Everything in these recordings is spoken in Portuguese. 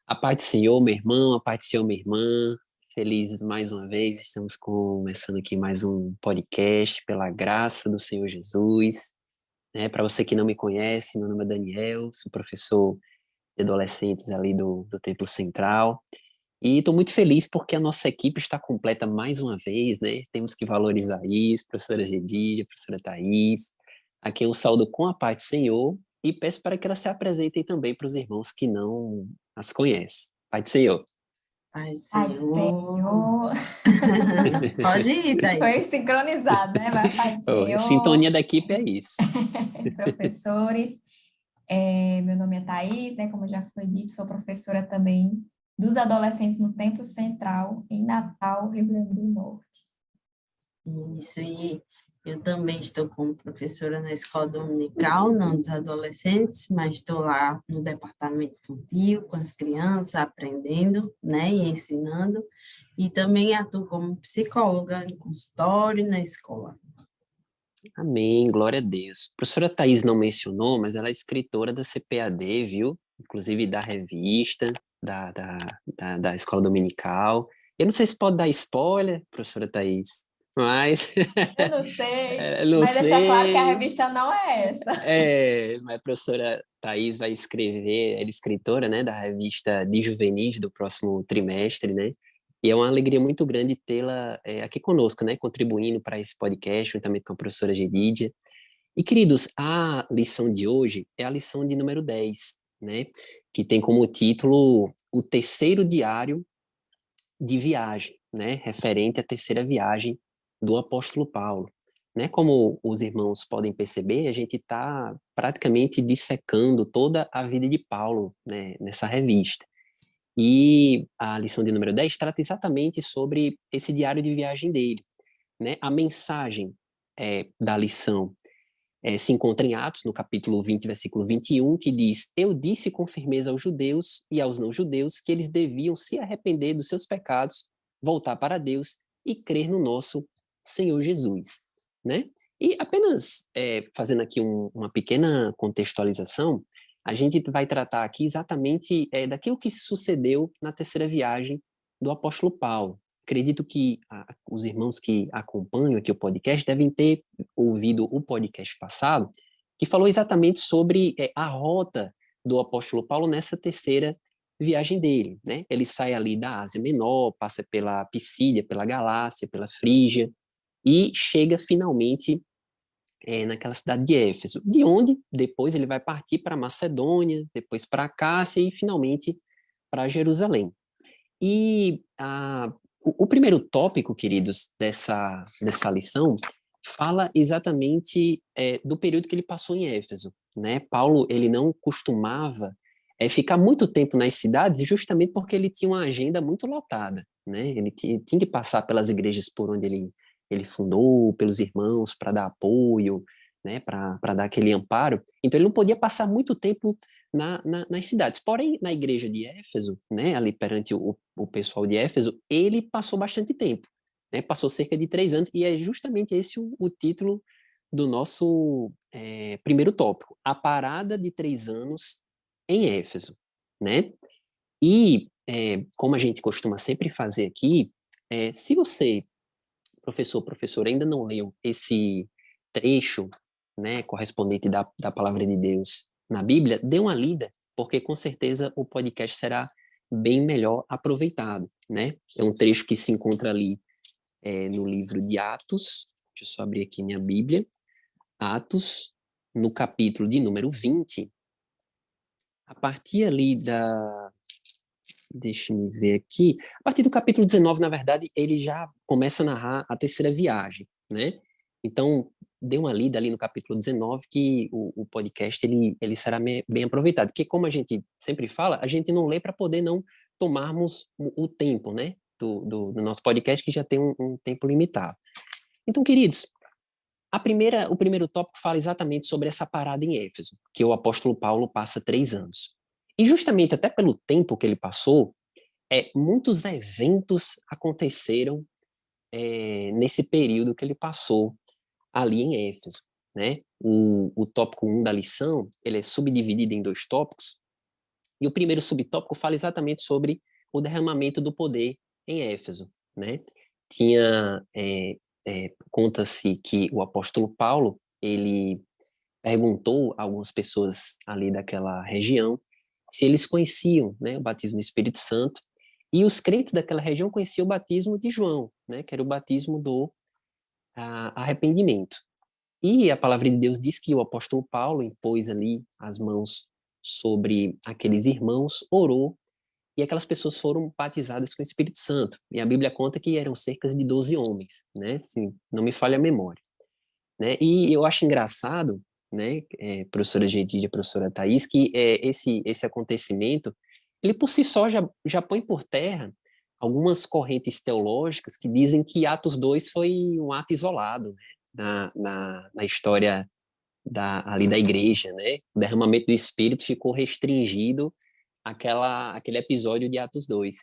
A paz do Senhor, meu irmão, a paz do Senhor, minha irmã. Felizes mais uma vez, estamos começando aqui mais um podcast pela graça do Senhor Jesus. Para você que não me conhece, meu nome é Daniel, sou professor de adolescentes ali do Templo Central. E estou muito feliz porque a nossa equipe está completa mais uma vez, né? Temos que valorizar isso, professora Gedídia, professora Thaís. Aqui eu saúdo com a paz do Senhor e peço para que elas se apresentem também para os irmãos que não as conhecem. Paz do Senhor. Ai, Ai, Senhor. Senhor. Pode ir, Foi Thaís. sincronizado, né? Vai, Pai do Oh, a Senhor, sintonia da equipe é isso. professores. Meu nome é Thaís, né? Como já foi dito, sou professora também dos adolescentes no Templo Central, em Natal, Rio Grande do Norte. Isso, e eu também estou como professora na escola dominical, não dos adolescentes, mas estou lá no departamento infantil, com as crianças, aprendendo, né, e ensinando. E também atuo como psicóloga em consultório e na escola. Amém, glória a Deus. A professora Thaís não mencionou, mas ela é escritora da CPAD, viu? Inclusive da revista, da Escola Dominical. Eu não sei se pode dar spoiler, professora Thaís, mas Eu não sei, não mas deixa claro que a sei. revista não é essa. Mas a professora Thaís vai escrever, ela é escritora, né, da revista de juvenis do próximo trimestre, né? E é uma alegria muito grande tê-la aqui conosco, né, contribuindo para esse podcast, juntamente com a professora Gedidia. E, queridos, a lição de hoje é a lição de número 10, né, que tem como título o terceiro diário de viagem, né, referente à terceira viagem do apóstolo Paulo. Né, como os irmãos podem perceber, a gente está praticamente dissecando toda a vida de Paulo, né, nessa revista. E a lição de número 10 trata exatamente sobre esse diário de viagem dele. Né? A mensagem da lição se encontra em Atos, no capítulo 20, versículo 21, que diz: Eu disse com firmeza aos judeus e aos não-judeus que eles deviam se arrepender dos seus pecados, voltar para Deus e crer no nosso Senhor Jesus. Né? E apenas fazendo aqui uma pequena contextualização, a gente vai tratar aqui exatamente daquilo que sucedeu na terceira viagem do apóstolo Paulo. Acredito que os irmãos que acompanham aqui o podcast devem ter ouvido o podcast passado, que falou exatamente sobre a rota do apóstolo Paulo nessa terceira viagem dele, né? Ele sai ali da Ásia Menor, passa pela Pisídia, pela Galácia, pela Frígia e chega finalmente naquela cidade de Éfeso, de onde depois ele vai partir para Macedônia, depois para Cássia e finalmente para Jerusalém. E o primeiro tópico, queridos, dessa lição fala exatamente do período que ele passou em Éfeso. Né? Paulo, ele não costumava ficar muito tempo nas cidades justamente porque ele tinha uma agenda muito lotada. Né? Ele tinha que passar pelas igrejas por onde ele fundou, pelos irmãos para dar apoio, né? Para dar aquele amparo. Então ele não podia passar muito tempo nas cidades. Porém, na igreja de Éfeso, né, ali perante o pessoal de Éfeso, ele passou bastante tempo, né, passou cerca de 3 anos, e é justamente esse o título do nosso primeiro tópico, a parada de 3 anos em Éfeso, né? E, como a gente costuma sempre fazer aqui, se você, professor, professora, ainda não leu esse trecho, né, correspondente da palavra de Deus na Bíblia, dê uma lida, porque com certeza o podcast será bem melhor aproveitado, né? É um trecho que se encontra ali no livro de Atos, deixa eu só abrir aqui minha Bíblia, Atos, no capítulo de número 20, a partir ali deixa eu ver aqui, a partir do capítulo 19, na verdade, ele já começa a narrar a terceira viagem, né? Então, dê uma lida ali no capítulo 19 que o podcast ele será bem aproveitado, porque como a gente sempre fala, a gente não lê para poder não tomarmos o tempo, né? Do nosso podcast, que já tem um tempo limitado. Então, queridos, o primeiro tópico fala exatamente sobre essa parada em Éfeso, que o apóstolo Paulo passa 3 anos. E justamente até pelo tempo que ele passou, muitos eventos aconteceram nesse período que ele passou ali em Éfeso, né? O tópico 1 da lição, ele é subdividido em 2 tópicos, E o primeiro subtópico fala exatamente sobre o derramamento do poder em Éfeso, né? Conta-se que o apóstolo Paulo, ele perguntou a algumas pessoas ali daquela região se eles conheciam, né, o batismo do Espírito Santo, e os crentes daquela região conheciam o batismo de João, né, que era o batismo do arrependimento. E a palavra de Deus diz que o apóstolo Paulo impôs ali as mãos sobre aqueles irmãos, orou, e aquelas pessoas foram batizadas com o Espírito Santo. E a Bíblia conta que eram cerca de 12 homens, né? Assim, não me falha a memória, né? E eu acho engraçado, né, professora Gedídia, professora Thais, que esse acontecimento, ele por si só já põe por terra algumas correntes teológicas que dizem que Atos 2 foi um ato isolado, né, na história ali da igreja, né? O derramamento do Espírito ficou restringido àquele episódio de Atos 2.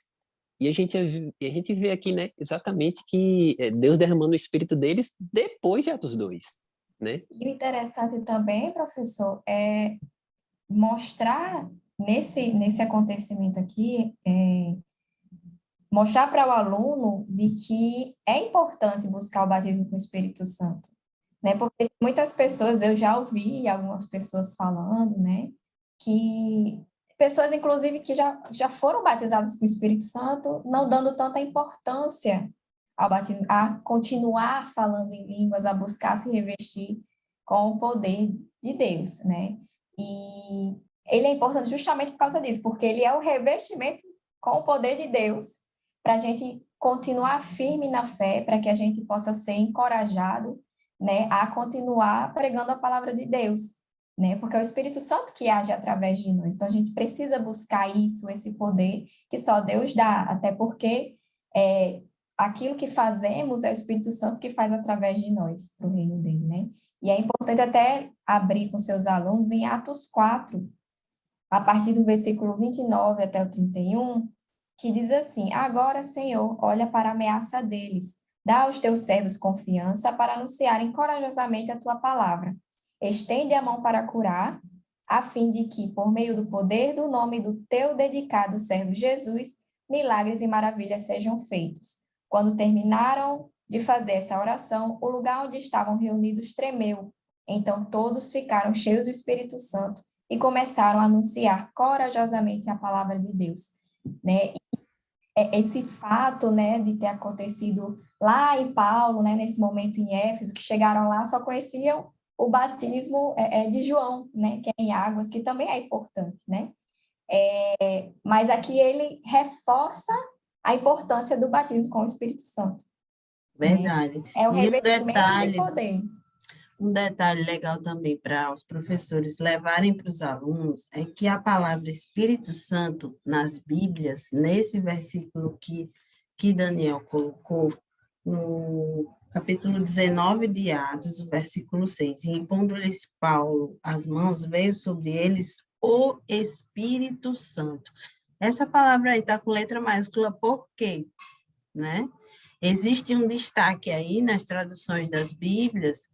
E a gente vê aqui, né, exatamente que Deus derramando o Espírito deles depois de Atos 2, né? E o interessante também, professor, é mostrar nesse acontecimento aqui, mostrar para o aluno de que é importante buscar o batismo com o Espírito Santo, né? Porque muitas pessoas, eu já ouvi algumas pessoas falando, né, que pessoas, inclusive, que já foram batizadas com o Espírito Santo, não dando tanta importância ao batismo, a continuar falando em línguas, a buscar se revestir com o poder de Deus, né? E ele é importante justamente por causa disso, porque ele é o revestimento com o poder de Deus para a gente continuar firme na fé, para que a gente possa ser encorajado, né, a continuar pregando a palavra de Deus, né? Porque é o Espírito Santo que age através de nós. Então a gente precisa buscar isso, esse poder que só Deus dá, até porque aquilo que fazemos é o Espírito Santo que faz através de nós, para o reino dele, né? E é importante até abrir com seus alunos em Atos 4, a partir do versículo 29 até o 31, que diz assim: Agora, Senhor, olha para a ameaça deles, dá aos teus servos confiança para anunciarem corajosamente a tua palavra. Estende a mão para curar, a fim de que, por meio do poder do nome do teu dedicado servo Jesus, milagres e maravilhas sejam feitos. Quando terminaram de fazer essa oração, o lugar onde estavam reunidos tremeu. Então todos ficaram cheios do Espírito Santo e começaram a anunciar corajosamente a palavra de Deus, né? Esse fato, né, de ter acontecido lá em Paulo, né, nesse momento em Éfeso, que chegaram lá, só conheciam o batismo de João, né, que é em águas, que também é importante, né? Mas aqui ele reforça a importância do batismo com o Espírito Santo. Verdade. Né? É o E revestimento de poder. Um detalhe legal também para os professores levarem para os alunos é que a palavra Espírito Santo nas Bíblias, nesse versículo que Daniel colocou, no capítulo 19 de Atos, o versículo 6, e impondo-lhes Paulo as mãos, veio sobre eles o Espírito Santo. Essa palavra aí está com letra maiúscula por quê? Né? Existe um destaque aí nas traduções das Bíblias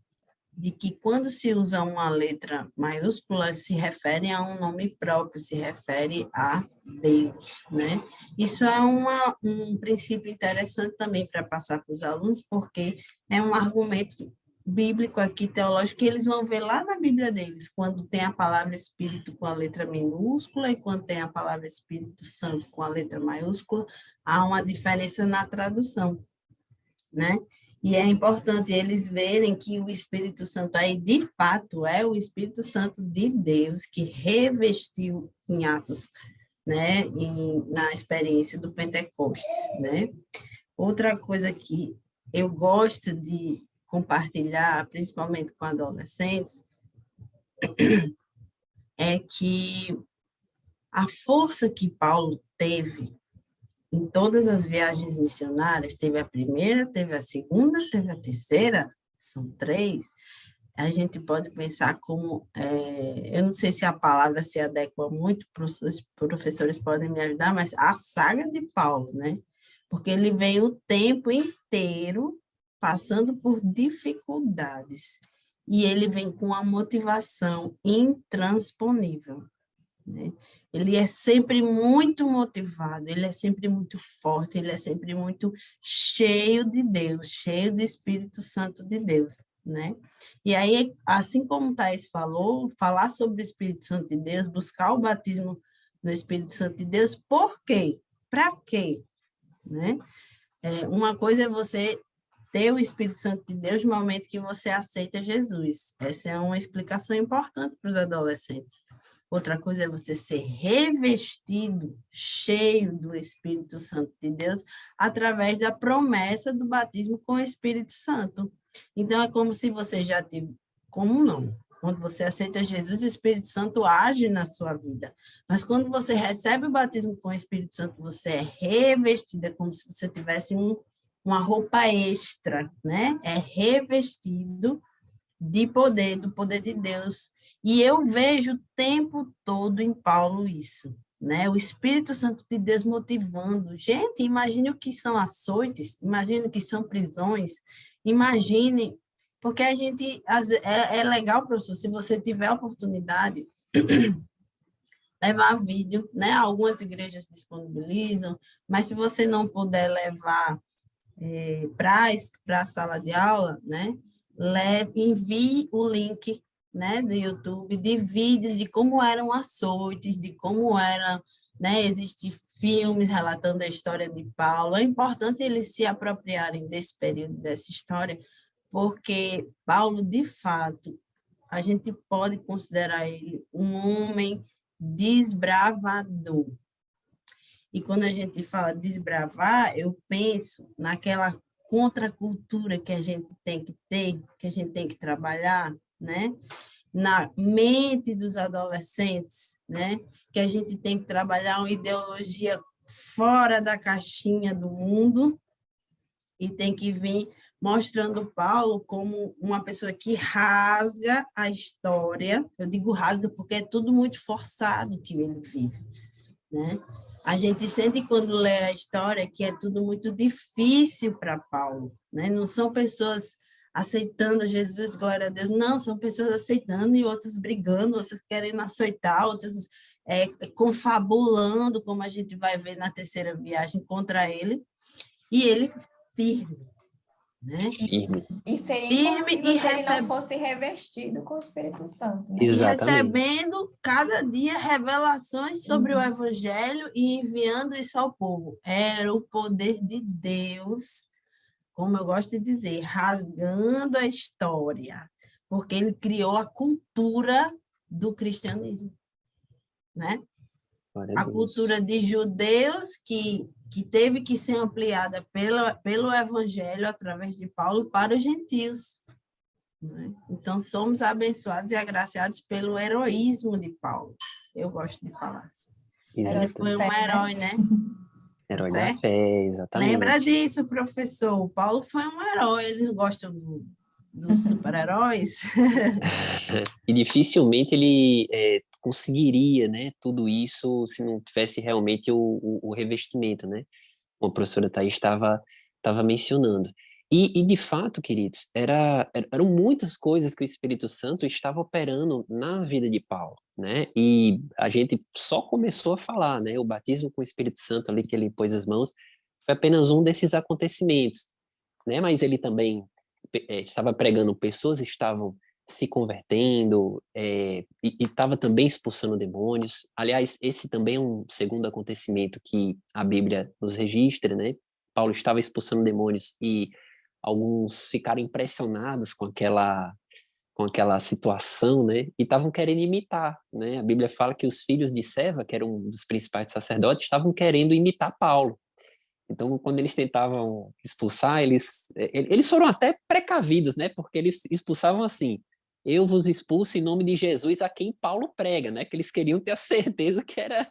de que quando se usa uma letra maiúscula, se refere a um nome próprio, se refere a Deus, né? Isso é um princípio interessante também para passar para os alunos, porque é um argumento bíblico aqui, teológico, que eles vão ver lá na Bíblia deles, quando tem a palavra Espírito com a letra minúscula e quando tem a palavra Espírito Santo com a letra maiúscula, há uma diferença na tradução, né? E é importante eles verem que o Espírito Santo aí, de fato, é o Espírito Santo de Deus que revestiu em Atos, né? Na experiência do Pentecostes, né? Outra coisa que eu gosto de compartilhar, principalmente com adolescentes, é que a força que Paulo teve em todas as viagens missionárias, teve a primeira, teve a segunda, teve a terceira, são 3, a gente pode pensar como, eu não sei se a palavra se adequa muito, professores podem me ajudar, mas a saga de Paulo, né? Porque ele vem o tempo inteiro passando por dificuldades, e ele vem com uma motivação intransponível, né? Ele é sempre muito motivado, ele é sempre muito forte, ele é sempre muito cheio de Deus, cheio do Espírito Santo de Deus, né? E aí, assim como Thaís falou, falar sobre o Espírito Santo de Deus, buscar o batismo no Espírito Santo de Deus, por quê? Para quê? Né? Uma coisa é você ter o Espírito Santo de Deus no momento que você aceita Jesus. Essa é uma explicação importante para os adolescentes. Outra coisa é você ser revestido, cheio do Espírito Santo de Deus, através da promessa do batismo com o Espírito Santo. Então, é como se você já tivesse... Como não? Quando você aceita Jesus, o Espírito Santo age na sua vida. Mas quando você recebe o batismo com o Espírito Santo, você é revestido, é como se você tivesse uma roupa extra, né? É revestido de poder, do poder de Deus. E eu vejo o tempo todo em Paulo isso, né? O Espírito Santo de Deus motivando. Gente, imagine o que são açoites, imagine o que são prisões, imagine, porque a gente, é legal, professor, se você tiver a oportunidade, levar vídeo, né? Algumas igrejas disponibilizam, mas se você não puder levar para a sala de aula, né? Envie o link, né, do YouTube de vídeos de como eram açoites, de como eram, né, existem filmes relatando a história de Paulo. É importante eles se apropriarem desse período, dessa história, porque Paulo, de fato, a gente pode considerar ele um homem desbravador. E quando a gente fala desbravar, eu penso naquela contracultura que a gente tem que ter, que a gente tem que trabalhar, né? Na mente dos adolescentes, né? Que a gente tem que trabalhar uma ideologia fora da caixinha do mundo e tem que vir mostrando Paulo como uma pessoa que rasga a história. Eu digo rasga porque é tudo muito forçado que ele vive, né? A gente sente quando lê a história que é tudo muito difícil para Paulo, né? Não são pessoas aceitando Jesus, glória a Deus, não, são pessoas aceitando e outras brigando, outras querendo açoitar, outras confabulando, como a gente vai ver na terceira viagem contra ele, e ele firme, né? Firme. E seria Firme impossível e se ele não fosse revestido com o Espírito Santo, né? e Exatamente. recebendo cada dia revelações sobre o Isso. Evangelho e enviando isso ao povo. Era o poder de Deus, como eu gosto de dizer, rasgando a história, porque ele criou a cultura do cristianismo, né? Glória a A cultura Deus. de judeus que teve que ser ampliada pelo Evangelho através de Paulo para os gentios. Né? Então, somos abençoados e agraciados pelo heroísmo de Paulo. Eu gosto de falar assim. Ele foi um Exatamente. Fé, né? herói, né? Herói da Certo? fé, Lembra exatamente. disso, professor. O Paulo foi um herói. Eles não gostam dos super-heróis? E dificilmente ele conseguiria, né, tudo isso se não tivesse realmente o revestimento, né? Como a professora Thaís estava mencionando. E, de fato, queridos, eram muitas coisas que o Espírito Santo estava operando na vida de Paulo, né? E a gente só começou a falar, né? O batismo com o Espírito Santo ali que ele pôs as mãos foi apenas um desses acontecimentos, né? Mas ele também estava pregando, pessoas estavam se convertendo e estava também expulsando demônios. Aliás, esse também é um segundo acontecimento que a Bíblia nos registra, né? Paulo estava expulsando demônios e alguns ficaram impressionados com aquela situação, né? E estavam querendo imitar, né? A Bíblia fala que os filhos de Seva, que eram um dos principais sacerdotes, estavam querendo imitar Paulo. Então, quando eles tentavam expulsar, eles foram até precavidos, né? Porque eles expulsavam assim: eu vos expulso em nome de Jesus a quem Paulo prega, né? Que eles queriam ter a certeza que era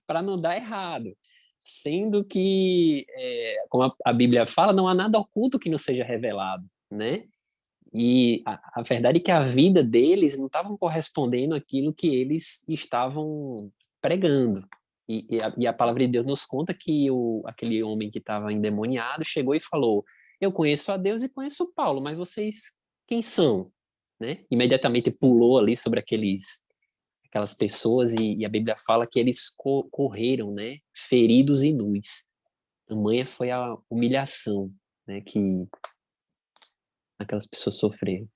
para não dar errado. Sendo que, como a Bíblia fala, não há nada oculto que não seja revelado, né? E a verdade é que a vida deles não estavam correspondendo àquilo que eles estavam pregando. E a palavra de Deus nos conta que aquele homem que estava endemoniado chegou e falou: eu conheço a Deus e conheço Paulo, mas vocês quem são? Né? Imediatamente pulou ali sobre aqueles aquelas pessoas, e a Bíblia fala que eles correram, né, feridos e nus. Tamanha foi a humilhação, né, que aquelas pessoas sofreram.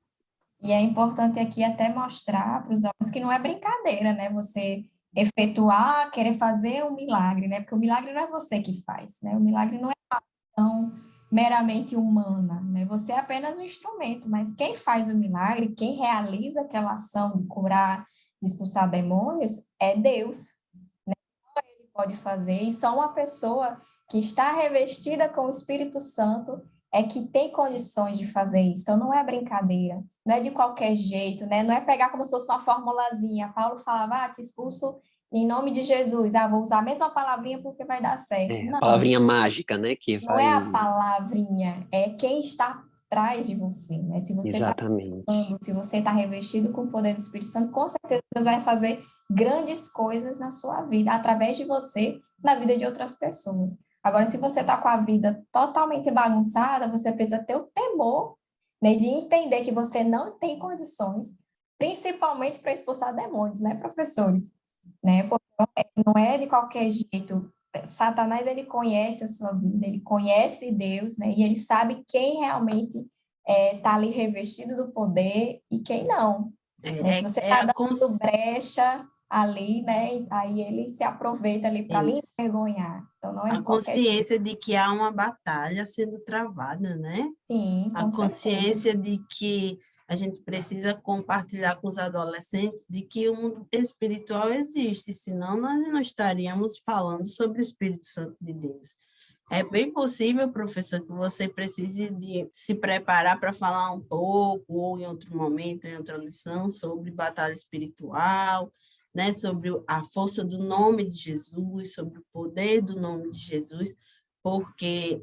E é importante aqui até mostrar para os homens que não é brincadeira, né? Você efetuar, querer fazer um milagre, né? Porque o milagre não é você que faz, né? O milagre não é uma ação meramente humana, né? Você é apenas um instrumento, mas quem faz o milagre, quem realiza aquela ação de curar, de expulsar demônios, é Deus. Ele pode fazer, e só uma pessoa que está revestida com o Espírito Santo é que tem condições de fazer isso. Então, não é brincadeira, não é de qualquer jeito, né? Não é pegar como se fosse uma formulazinha. Paulo falava, te expulso em nome de Jesus. Vou usar a mesma palavrinha porque vai dar certo. A Não, palavrinha mágica, né, que não é vai... a palavrinha, é quem está atrás de você, né? Se você está Exatamente. se você está revestido com o poder do Espírito Santo, com certeza Deus vai fazer grandes coisas na sua vida, através de você, na vida de outras pessoas. Agora, se você está com a vida totalmente bagunçada, você precisa ter o temor, né, de entender que você não tem condições, principalmente para expulsar demônios, né, professores? Né? Porque não é de qualquer jeito. Satanás, ele conhece a sua vida, ele conhece Deus, né? E ele sabe quem realmente está ali revestido do poder e quem não. Né? Se você está dando brecha ali, né? Aí ele se aproveita ali para lhe envergonhar. Então, não é a de qualquer consciência de que há uma batalha sendo travada, né? Sim, A com consciência certeza. de que a gente precisa compartilhar com os adolescentes de que o mundo espiritual existe, senão nós não estaríamos falando sobre o Espírito Santo de Deus. É bem possível, professor, que você precise de se preparar para falar um pouco, ou em outro momento, em outra lição, sobre batalha espiritual, né? Sobre a força do nome de Jesus, sobre o poder do nome de Jesus, porque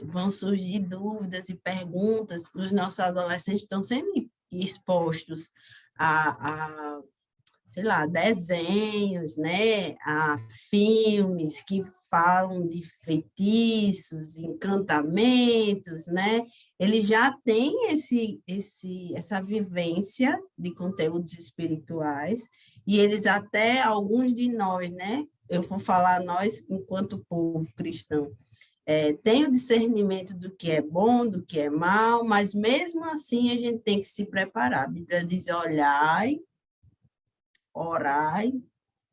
vão surgir dúvidas e perguntas, os nossos adolescentes estão sendo expostos a sei lá, desenhos, né, a filmes que falam de feitiços, encantamentos, né? Ele já tem essa vivência de conteúdos espirituais e eles até, alguns de nós, né? Eu vou falar nós enquanto povo cristão, tem o discernimento do que é bom, do que é mal, mas mesmo assim a gente tem que se preparar. A Bíblia diz, olhai, orai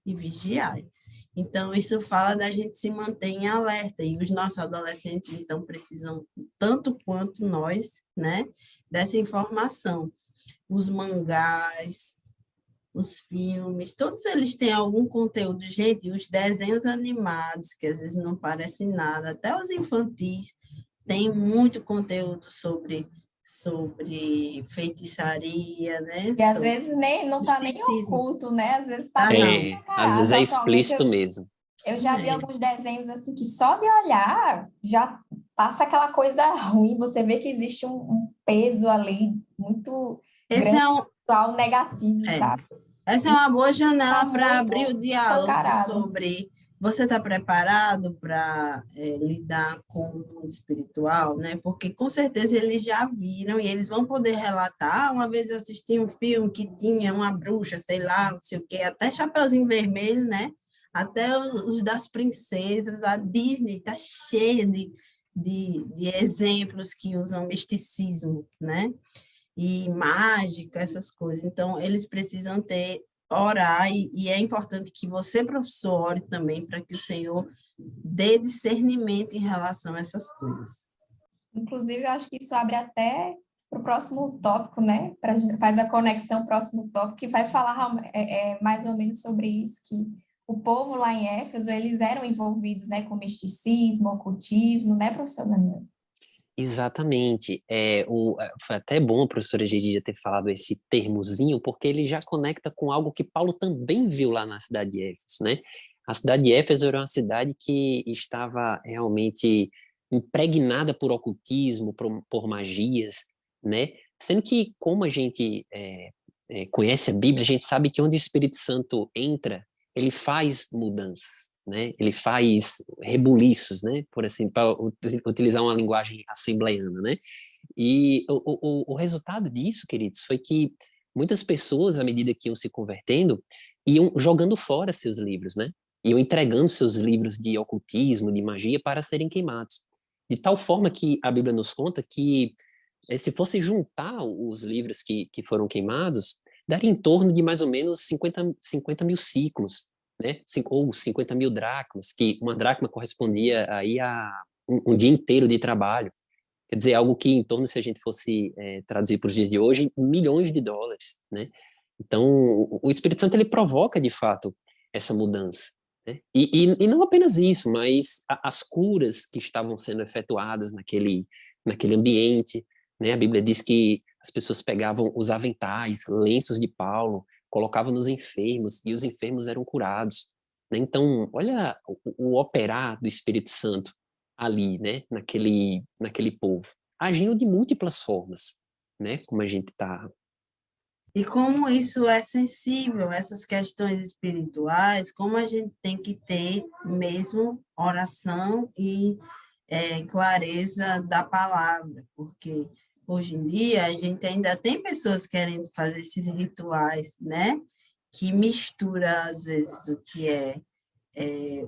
e vigiai. Então, isso fala da gente se manter em alerta, e os nossos adolescentes, então, precisam, tanto quanto nós, né, dessa informação. Os mangás, os filmes, todos eles têm algum conteúdo. Gente, os desenhos animados, que às vezes não parecem nada, até os infantis, têm muito conteúdo sobre feitiçaria, né? E às vezes nem, não está nem Misticismo. oculto, né? Às vezes está Tá, bem não. Às vezes escancarado. é Atualmente explícito mesmo. eu já vi alguns desenhos assim que só de olhar já passa aquela coisa ruim. Você vê que existe um peso ali muito Esse grande, é um, negativo, é, sabe? essa é E uma boa está janela para abrir o muito diálogo escancarado. sobre você está preparado para lidar com o mundo espiritual, né? Porque com certeza eles já viram e eles vão poder relatar. Uma vez eu assisti um filme que tinha uma bruxa, sei lá, não sei o quê, até Chapeuzinho Vermelho, né? Até os das princesas, a Disney está cheia de exemplos que usam misticismo, né? E mágica, essas coisas. Então, eles precisam orar, e é importante que você, professor, ore também para que o Senhor dê discernimento em relação a essas coisas. Inclusive, eu acho que isso abre até para o próximo tópico, né? Faz a conexão próximo tópico, que vai falar mais ou menos sobre isso, que o povo lá em Éfeso, eles eram envolvidos, né, com misticismo, ocultismo, né, professor Daniel? Exatamente. Foi até bom a professora Geridia ter falado esse termozinho, porque ele já conecta com algo que Paulo também viu lá na cidade de Éfeso, né? A cidade de Éfeso era uma cidade que estava realmente impregnada por ocultismo, por magias, né? Sendo que, como a gente conhece a Bíblia, a gente sabe que onde o Espírito Santo entra, ele faz mudanças, né? Ele faz rebuliços, né? Por assim, para utilizar uma linguagem assembleiana, né? E o resultado disso, queridos, foi que muitas pessoas, à medida que iam se convertendo, iam jogando fora seus livros, né? Iam entregando seus livros de ocultismo, de magia, para serem queimados. De tal forma que a Bíblia nos conta que, se fosse juntar os livros que foram queimados, daria em torno de mais ou menos 50 mil ciclos, né? Ou 50 mil dracmas, que uma dracma correspondia aí a um dia inteiro de trabalho. Quer dizer, algo que em torno, se a gente fosse traduzir para os dias de hoje, milhões de dólares, né? Então, o Espírito Santo, ele provoca, de fato, essa mudança, né? E não apenas isso, mas as curas que estavam sendo efetuadas naquele ambiente, né? A Bíblia diz que as pessoas pegavam os aventais, lenços de Paulo, colocavam nos enfermos, e os enfermos eram curados, né? Então, olha o operar do Espírito Santo ali, né? Naquele povo, agindo de múltiplas formas, né? Como a gente está. E como isso é sensível, essas questões espirituais, como a gente tem que ter mesmo oração e clareza da palavra, porque hoje em dia a gente ainda tem pessoas querendo fazer esses rituais, né? Que mistura, às vezes, o que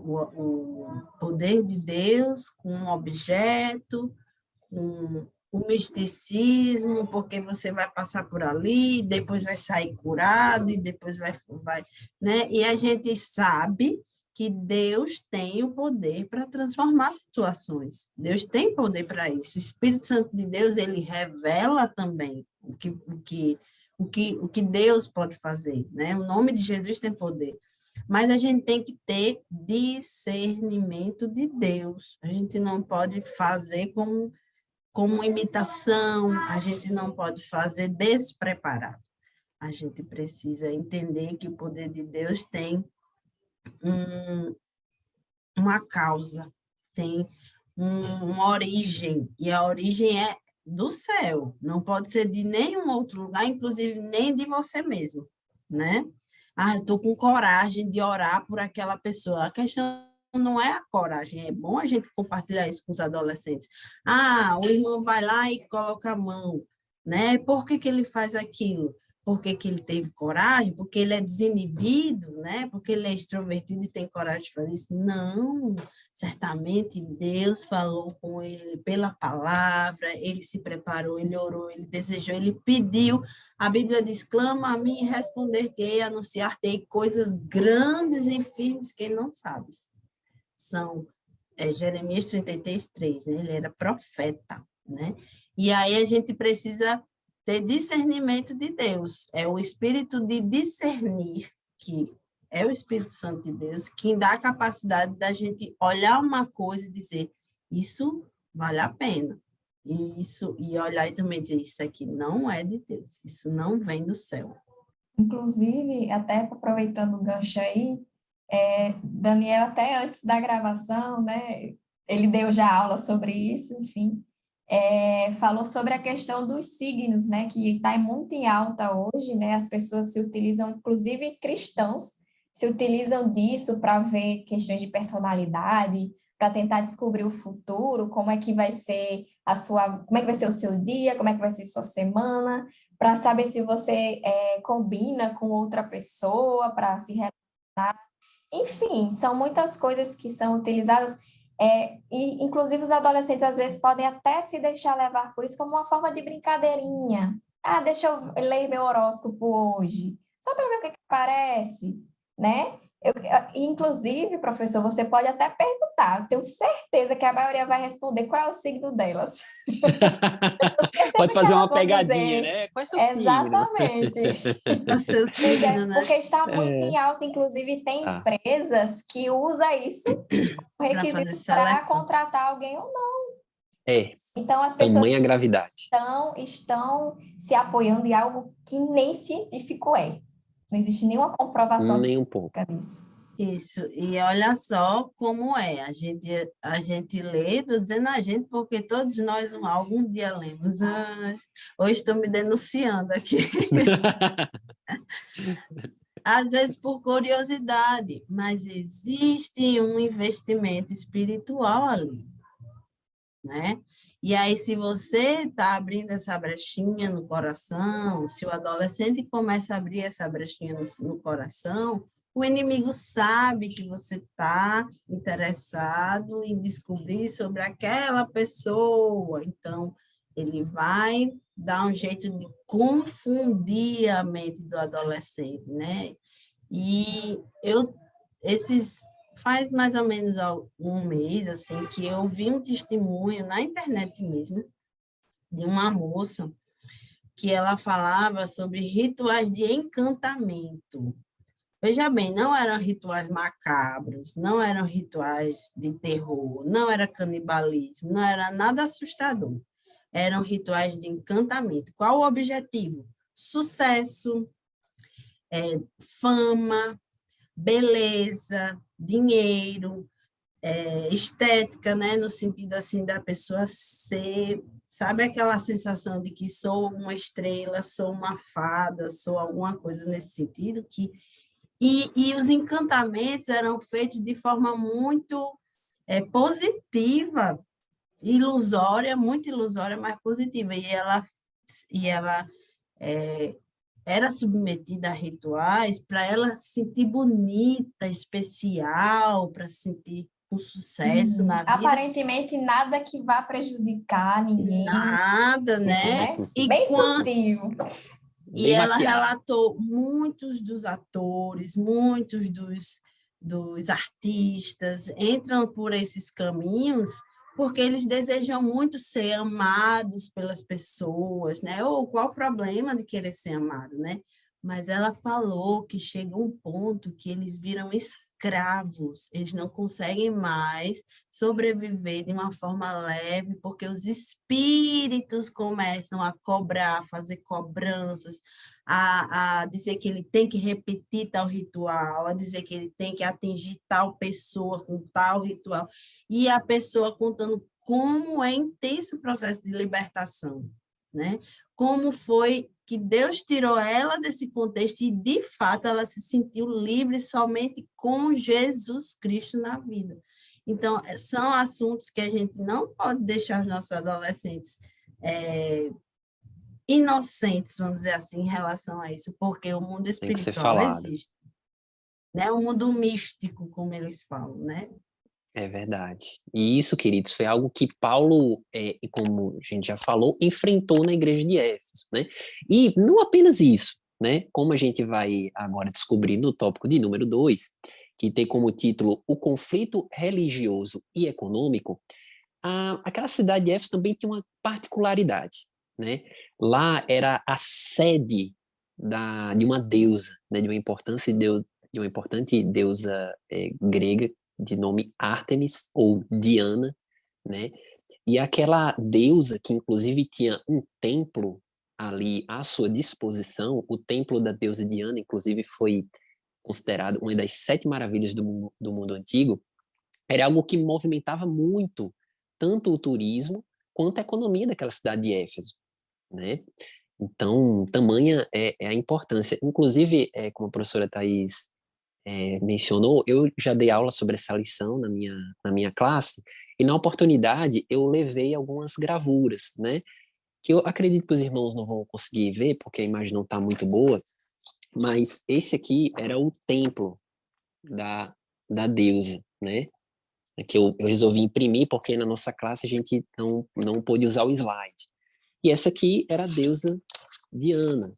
o poder de Deus com um objeto, com o misticismo, porque você vai passar por ali, depois vai sair curado, e depois vai, né? E a gente sabe que Deus tem o poder para transformar situações. Deus tem poder para isso. O Espírito Santo de Deus, ele revela também o que Deus pode fazer, né? O nome de Jesus tem poder. Mas a gente tem que ter discernimento de Deus. A gente não pode fazer como imitação, a gente não pode fazer despreparado. A gente precisa entender que o poder de Deus tem uma causa, tem uma origem, e a origem é do céu, não pode ser de nenhum outro lugar, inclusive nem de você mesmo, né? Ah, eu estou com coragem de orar por aquela pessoa. A questão não é a coragem, é bom a gente compartilhar isso com os adolescentes. Ah, o irmão vai lá e coloca a mão, né? Por que ele faz aquilo? Porque que ele teve coragem? Porque ele é desinibido, né? Porque ele é extrovertido e tem coragem de fazer isso? Não, certamente Deus falou com ele pela palavra, ele se preparou, ele orou, ele desejou, ele pediu. A Bíblia diz, clama a mim e responder-te-ei, anunciar-te-ei coisas grandes e firmes que não sabes. São Jeremias 33:3, né? Ele era profeta, né? E aí a gente precisa ter discernimento de Deus, é o espírito de discernir, que é o Espírito Santo de Deus, que dá a capacidade da gente olhar uma coisa e dizer, isso vale a pena, e olhar e também dizer, isso aqui não é de Deus, isso não vem do céu. Inclusive, até aproveitando o gancho aí, Daniel, até antes da gravação, né, ele deu já aula sobre isso, enfim, falou sobre a questão dos signos, né, que está muito em alta hoje, né, as pessoas se utilizam, inclusive cristãos, se utilizam disso para ver questões de personalidade, para tentar descobrir o futuro, como é que vai ser como é que vai ser o seu dia, como é que vai ser sua semana, para saber se você combina com outra pessoa, para se relacionar. Enfim, são muitas coisas que são utilizadas, e inclusive os adolescentes às vezes podem até se deixar levar por isso como uma forma de brincadeirinha. Ah, deixa eu ler meu horóscopo hoje, só para ver o que aparece, né? Inclusive, professor, você pode até perguntar, tenho certeza que a maioria vai responder qual é o signo delas. Pode fazer uma pegadinha, dizer, né? Qual é o seu signo? exatamente. O seu signo, né? Porque está muito em alta, inclusive tem Tá. empresas que usam isso como Para fazer requisito para seleção. contratar alguém ou não. É, Então, as pessoas tamanha gravidade. estão se apoiando em algo que nem científico é. Não existe nenhuma comprovação Nem um pouco. científica disso. Isso, e olha só como é, a gente lê, estou dizendo a gente, porque todos nós algum dia lemos. Hoje estou me denunciando aqui. Às vezes por curiosidade, mas existe um investimento espiritual ali. né? E aí, se você está abrindo essa brechinha no coração, se o adolescente começa a abrir essa brechinha no coração, o inimigo sabe que você está interessado em descobrir sobre aquela pessoa. Então, ele vai dar um jeito de confundir a mente do adolescente, né? E faz mais ou menos um mês, assim, que eu vi um testemunho na internet mesmo, de uma moça, que ela falava sobre rituais de encantamento. Veja bem, não eram rituais macabros, não eram rituais de terror, não era canibalismo, não era nada assustador. Eram rituais de encantamento. Qual o objetivo? Sucesso, fama, beleza, dinheiro, estética, né? No sentido assim da pessoa ser, sabe aquela sensação de que sou uma estrela, sou uma fada, sou alguma coisa nesse sentido, e os encantamentos eram feitos de forma muito positiva, ilusória, muito ilusória, mas positiva. E ela era submetida a rituais para ela se sentir bonita, especial, para se sentir com sucesso na vida. Aparentemente nada que vá prejudicar ninguém. Nada, né? Bem sutil. E ela relatou muitos dos atores, muitos dos artistas entram por esses caminhos porque eles desejam muito ser amados pelas pessoas, né? Ou qual o problema de querer ser amado, né? Mas ela falou que chega um ponto que eles viram escravos, eles não conseguem mais sobreviver de uma forma leve, porque os espíritos começam a cobrar, a fazer cobranças, a dizer que ele tem que repetir tal ritual, a dizer que ele tem que atingir tal pessoa com tal ritual, e a pessoa contando como é intenso o processo de libertação, né? Como foi que Deus tirou ela desse contexto e, de fato, ela se sentiu livre somente com Jesus Cristo na vida. Então, são assuntos que a gente não pode deixar os nossos adolescentes inocentes, vamos dizer assim, em relação a isso, porque o mundo espiritual existe. Né? O mundo místico, como eles falam, né? É verdade. E isso, queridos, foi algo que Paulo, como a gente já falou, enfrentou na igreja de Éfeso, né? E não apenas isso, né? Como a gente vai agora descobrir no tópico de número 2, que tem como título O Conflito Religioso e Econômico, aquela cidade de Éfeso também tinha uma particularidade, né? Lá era a sede de uma deusa, né? De uma importante deusa grega, de nome Ártemis ou Diana, né? E aquela deusa que inclusive tinha um templo ali à sua disposição, o templo da deusa Diana, inclusive foi considerado uma das 7 maravilhas do mundo antigo, era algo que movimentava muito tanto o turismo quanto a economia daquela cidade de Éfeso, né? Então, tamanha é a importância. Inclusive, como a professora Thais mencionou, eu já dei aula sobre essa lição na minha classe, e na oportunidade eu levei algumas gravuras, né? Que eu acredito que os irmãos não vão conseguir ver, porque a imagem não está muito boa, mas esse aqui era o templo da deusa, né? Que eu resolvi imprimir, porque na nossa classe a gente não pôde usar o slide. E essa aqui era a deusa Diana,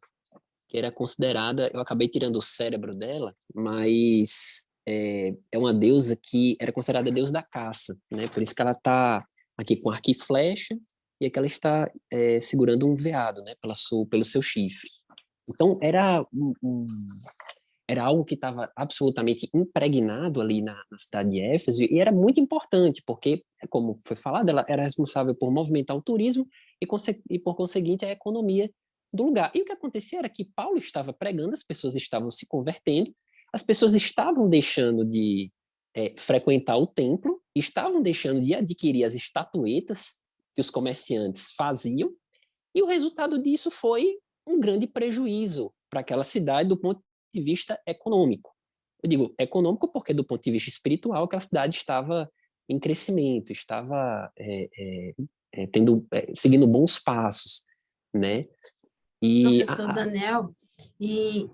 que era considerada, eu acabei tirando o cérebro dela, mas é uma deusa que era considerada a deusa da caça, né? Por isso que ela está aqui com arco e flecha, e aqui ela está segurando um veado, né? Pelo seu chifre. Então, era algo que estava absolutamente impregnado ali na cidade de Éfeso, e era muito importante, porque, como foi falado, ela era responsável por movimentar o turismo e por conseguinte, a economia do lugar. E o que acontecia era que Paulo estava pregando, as pessoas estavam se convertendo, as pessoas estavam deixando de frequentar o templo, estavam deixando de adquirir as estatuetas que os comerciantes faziam, e o resultado disso foi um grande prejuízo para aquela cidade do ponto de vista econômico. Eu digo econômico porque, do ponto de vista espiritual, aquela cidade estava em crescimento, estava seguindo bons passos, né? E Professor Daniel, e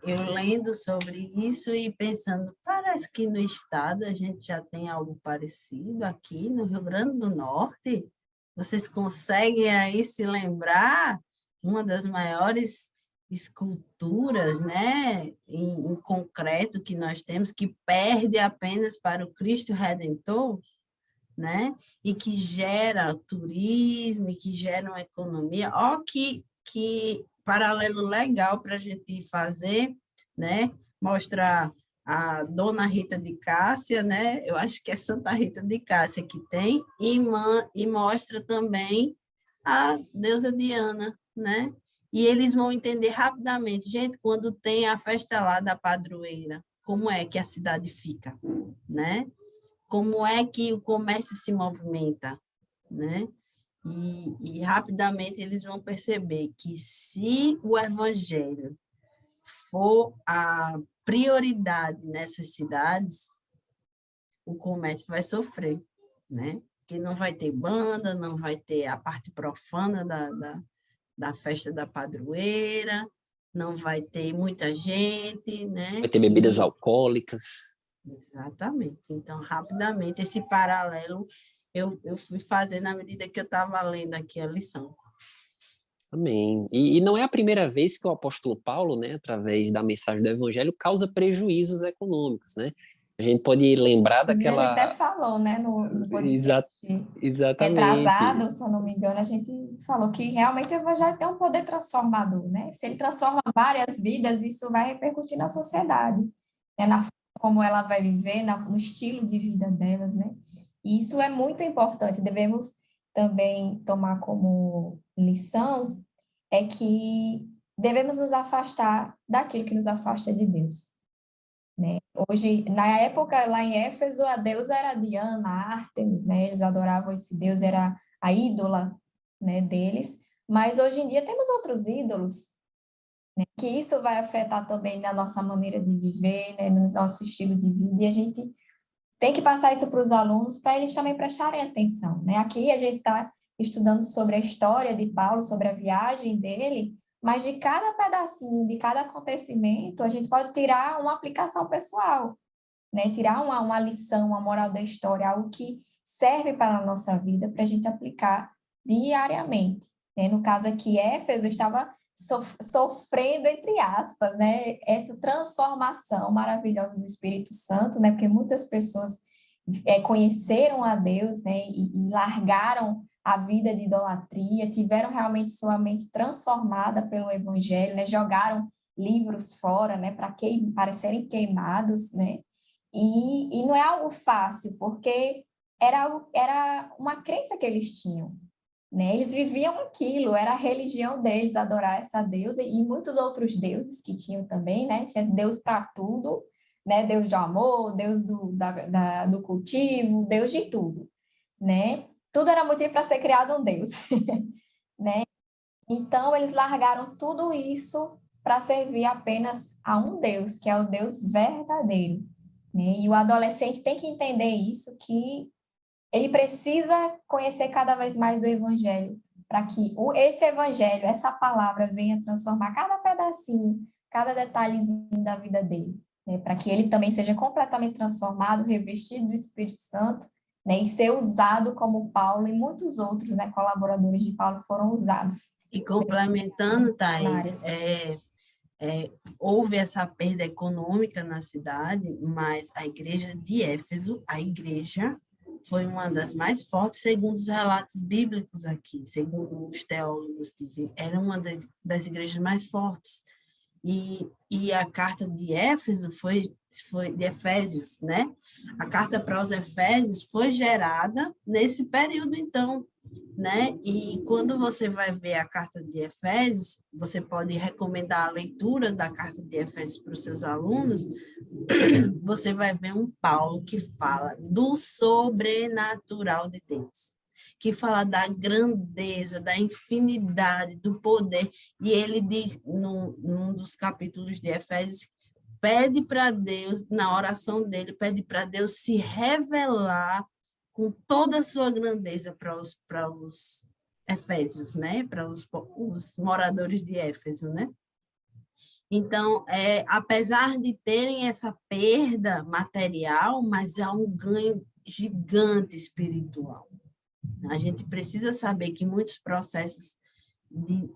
eu lendo sobre isso e pensando, parece que no estado a gente já tem algo parecido aqui no Rio Grande do Norte. Vocês conseguem aí se lembrar uma das maiores esculturas, né, em concreto que nós temos, que perde apenas para o Cristo Redentor, né? E que gera turismo, e que gera uma economia. Ó, que paralelo legal para a gente fazer, né? Mostrar a Dona Rita de Cássia, né? Eu acho que é Santa Rita de Cássia que tem, e mostra também a deusa Diana, né? E eles vão entender rapidamente, gente, quando tem a festa lá da padroeira, como é que a cidade fica, né? Como é que o comércio se movimenta, né? E rapidamente eles vão perceber que se o evangelho for a prioridade nessas cidades, o comércio vai sofrer, né? Porque não vai ter banda, não vai ter a parte profana da festa da padroeira, não vai ter muita gente, né? vai ter bebidas alcoólicas. Exatamente. Então, rapidamente, esse paralelo eu fui fazer na medida que eu estava lendo aqui a lição. Amém. E não é a primeira vez que o apóstolo Paulo, né, através da mensagem do evangelho, causa prejuízos econômicos, né? A gente pode lembrar Inclusive, ele até daquela... falou, né, no podcast Exa retrasado, exatamente. se eu não me engano, a gente falou que realmente o evangelho tem um poder transformador, né? Se ele transforma várias vidas, isso vai repercutir na sociedade, né? Na forma como ela vai viver, no estilo de vida delas, né? E isso é muito importante. Devemos também tomar como lição é que devemos nos afastar daquilo que nos afasta de Deus, né? Hoje, na época, lá em Éfeso, a deusa era Diana, Ártemis, né? Eles adoravam esse deus, era a ídola, né, deles. Mas hoje em dia temos outros ídolos, né? Que isso vai afetar também na nossa maneira de viver, né? No nosso estilo de vida. E a gente tem que passar isso para os alunos, para eles também prestarem atenção, né? Aqui a gente está estudando sobre a história de Paulo, sobre a viagem dele, mas de cada pedacinho, de cada acontecimento, a gente pode tirar uma aplicação pessoal, né? Tirar uma lição, uma moral da história, algo que serve para a nossa vida, para a gente aplicar diariamente, né? No caso aqui, Éfeso estava sofrendo, entre aspas, né? Essa transformação maravilhosa do Espírito Santo, né? Porque muitas pessoas conheceram a Deus, né? E largaram a vida de idolatria, tiveram realmente sua mente transformada pelo Evangelho, né? Jogaram livros fora, né? Para serem queimados, né? E não é algo fácil, porque era uma crença que eles tinham, né? Eles viviam aquilo, era a religião deles, adorar essa deusa e muitos outros deuses que tinham também, né? Tinha Deus para tudo, né? Deus do amor, Deus do cultivo, Deus de tudo, né? Tudo era motivo para ser criado um Deus, né? Então, eles largaram tudo isso para servir apenas a um Deus, que é o Deus verdadeiro, né? E o adolescente tem que entender isso, que ele precisa conhecer cada vez mais do Evangelho, para que esse Evangelho, essa palavra, venha transformar cada pedacinho, cada detalhezinho da vida dele, né? Para que ele também seja completamente transformado, revestido do Espírito Santo, né? E ser usado como Paulo e muitos outros, né, colaboradores de Paulo foram usados. E complementando, Thaís, houve essa perda econômica na cidade, mas a igreja de Éfeso, a igreja foi uma das mais fortes, segundo os relatos bíblicos aqui, segundo os teólogos dizem, era uma das igrejas mais fortes. E a carta de Éfeso foi de Efésios, né? A carta para os Efésios foi gerada nesse período, então, né? E quando você vai ver a carta de Efésios, você pode recomendar a leitura da carta de Efésios para os seus alunos, você vai ver um Paulo que fala do sobrenatural de Deus, que fala da grandeza, da infinidade, do poder, e ele diz, num dos capítulos de Efésios, pede para Deus, na oração dele, pede para Deus se revelar com toda a sua grandeza para os Efésios, né? Para os moradores de Éfeso, né? Então, apesar de terem essa perda material, mas há um ganho gigante espiritual. A gente precisa saber que muitos processos de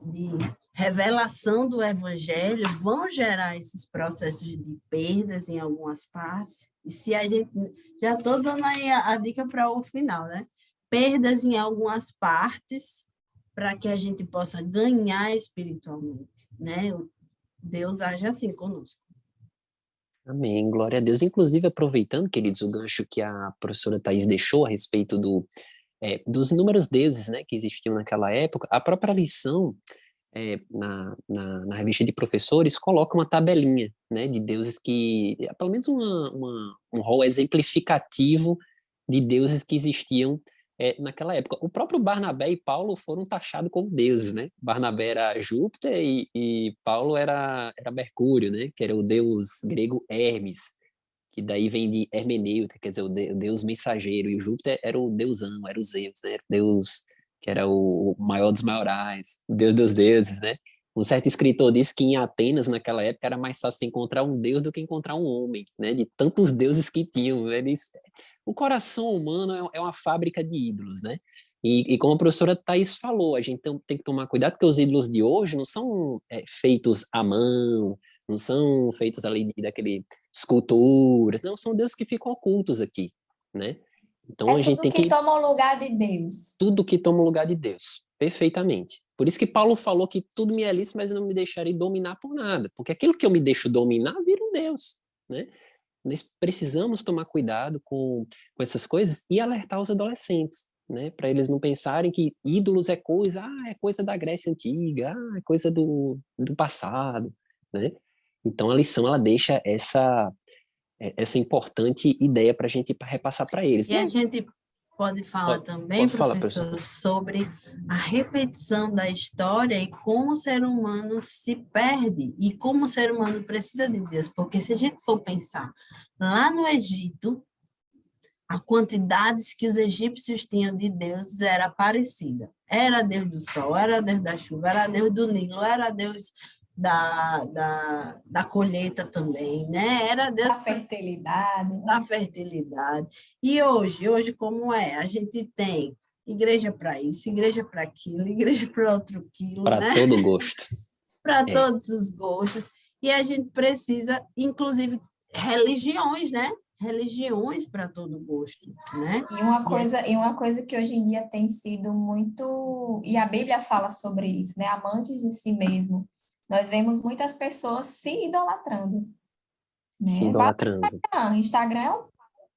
revelação do evangelho vão gerar esses processos de perdas em algumas partes. E se a gente... Já estou dando aí a dica para o final, né? Perdas em algumas partes para que a gente possa ganhar espiritualmente, né? Deus age assim conosco. Amém, glória a Deus. Inclusive, aproveitando, queridos, o gancho que a professora Thais deixou a respeito dos inúmeros deuses, né, que existiam naquela época, a própria lição na revista de professores coloca uma tabelinha, né, de deuses que, pelo menos um rol exemplificativo de deuses que existiam naquela época. O próprio Barnabé e Paulo foram taxados como deuses, né? Barnabé era Júpiter e Paulo era Mercúrio, né? Que era o deus grego Hermes, que daí vem de hermenêutica, quer dizer, o deus mensageiro, e o Júpiter era o deusão, era o Zeus, né? Era o deus que era o maior dos maiorais, o deus dos deuses, né? Um certo escritor disse que em Atenas, naquela época, era mais fácil encontrar um deus do que encontrar um homem, né? De tantos deuses que tinham. O coração humano é uma fábrica de ídolos, né? E como a professora Thais falou, a gente tem que tomar cuidado, porque os ídolos de hoje não são feitos à mão, não são feitos ali daquele esculturas, não, são deuses que ficam ocultos aqui, né? Então a gente tudo tem que que... toma o lugar de Deus. Tudo que toma o lugar de Deus, perfeitamente. Por isso que Paulo falou que tudo me é lícito, mas eu não me deixarei dominar por nada, porque aquilo que eu me deixo dominar vira um Deus, né? Nós precisamos tomar cuidado com essas coisas e alertar os adolescentes, né? Para eles não pensarem que ídolos é coisa da Grécia Antiga, é coisa do passado, né? Então a lição ela deixa essa importante ideia para a gente repassar para eles. E a gente pode falar também, falar, professor, sobre a repetição da história e como o ser humano se perde e como o ser humano precisa de Deus. Porque se a gente for pensar, lá no Egito, a quantidades que os egípcios tinham de deuses era parecida. Era Deus do sol, era Deus da chuva, era Deus do Nilo, era Deus da colheita também, né? Era Deus da fertilidade. Da fertilidade. E hoje como é? A gente tem igreja para isso, igreja para aquilo, igreja para outro quilo, para né? todo gosto. Para todos os gostos. E a gente precisa, inclusive, religiões, né? Religiões para todo gosto, né? E uma coisa que hoje em dia tem sido muito, e a Bíblia fala sobre isso, né? Amantes de si mesmo. Nós vemos muitas pessoas se idolatrando, Se né? idolatrando. Instagram é um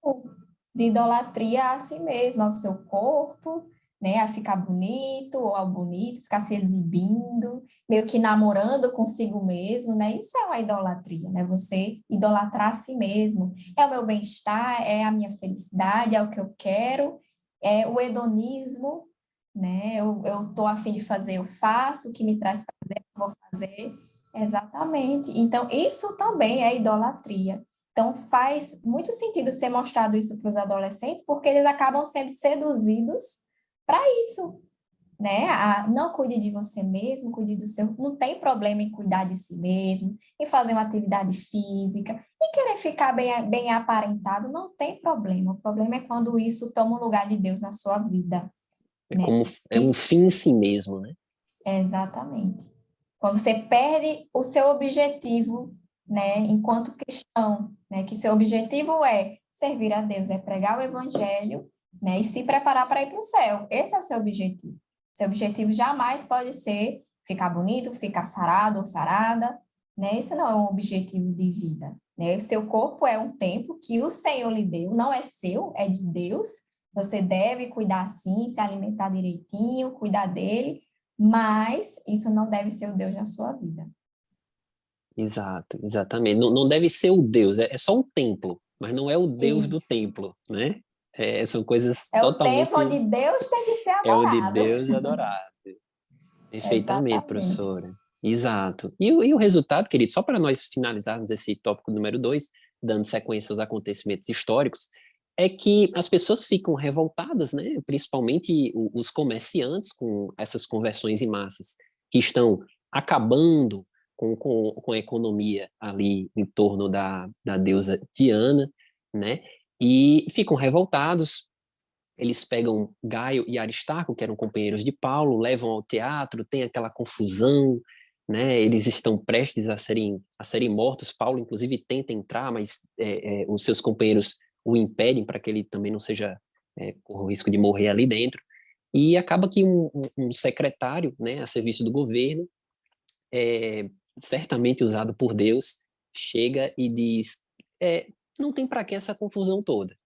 pouco de idolatria a si mesmo, ao seu corpo, né? A ficar bonito ou ao bonito, ficar se exibindo, meio que namorando consigo mesmo, né? Isso é uma idolatria, né? Você idolatrar a si mesmo. É o meu bem-estar, é a minha felicidade, é o que eu quero, é o hedonismo, né? Eu tô a fim de fazer, eu faço, o que me traz prazer, eu vou fazer. Exatamente. Então, isso também é idolatria. Então, faz muito sentido ser mostrado isso para os adolescentes, porque eles acabam sendo seduzidos para isso, né? Não cuide de você mesmo, cuide do seu... Não tem problema em cuidar de si mesmo, em fazer uma atividade física, em querer ficar bem aparentado, não tem problema. O problema é quando isso toma o lugar de Deus na sua vida, né? É um fim em si mesmo, né? Exatamente. Quando você perde o seu objetivo, né, enquanto cristão, né, que seu objetivo é servir a Deus, é pregar o evangelho, né, e se preparar para ir para o céu. Esse é o seu objetivo. Seu objetivo jamais pode ser ficar bonito, ficar sarado ou sarada, né? Esse não é um objetivo de vida, né? O seu corpo é um templo que o Senhor lhe deu, não é seu, é de Deus. Você deve cuidar sim, se alimentar direitinho, cuidar dele, mas isso não deve ser o Deus na sua vida. Exato, exatamente. Não deve ser o Deus, é só um templo, mas não é o Deus do templo, né? São coisas É o totalmente... templo onde Deus tem que ser É onde adorado. Deus é adorado. Perfeitamente, Exatamente. professora. Exato. E o resultado, querido, só para nós finalizarmos esse tópico número 2, dando sequência aos acontecimentos históricos, é que as pessoas ficam revoltadas, né? Principalmente os comerciantes com essas conversões em massas, que estão acabando com a economia ali em torno da deusa Diana, né? E ficam revoltados. Eles pegam Gaio e Aristarco, que eram companheiros de Paulo, levam ao teatro, tem aquela confusão, né? Eles estão prestes a serem mortos. Paulo, inclusive, tenta entrar, mas os seus companheiros o impedem para que ele também não seja corra o risco de morrer ali dentro. E acaba que um secretário, né, a serviço do governo, certamente usado por Deus, chega e diz: não tem para que essa confusão toda.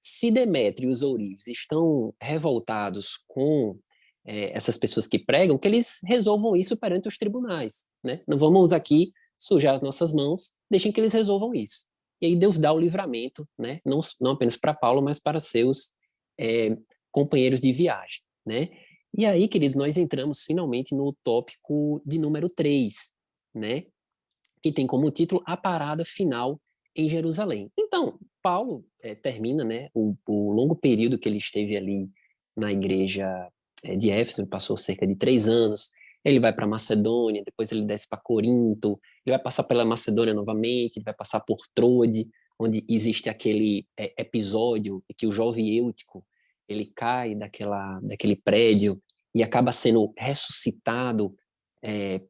Se Demétrio e os ourives estão revoltados com essas pessoas que pregam, que eles resolvam isso perante os tribunais, né? Não vamos aqui sujar as nossas mãos, deixem que eles resolvam isso. E aí Deus dá o livramento, né? Não apenas para Paulo, mas para seus companheiros de viagem, né? E aí, queridos, nós entramos finalmente no tópico de número 3, né? Que tem como título A Parada Final em Jerusalém. Então, Paulo termina, né, o longo período que ele esteve ali na igreja de Éfeso, passou cerca de 3 anos, ele vai para Macedônia, depois ele desce para Corinto, ele vai passar pela Macedônia novamente, ele vai passar por Troade, onde existe aquele episódio em que o jovem Eutico, ele cai daquele prédio e acaba sendo ressuscitado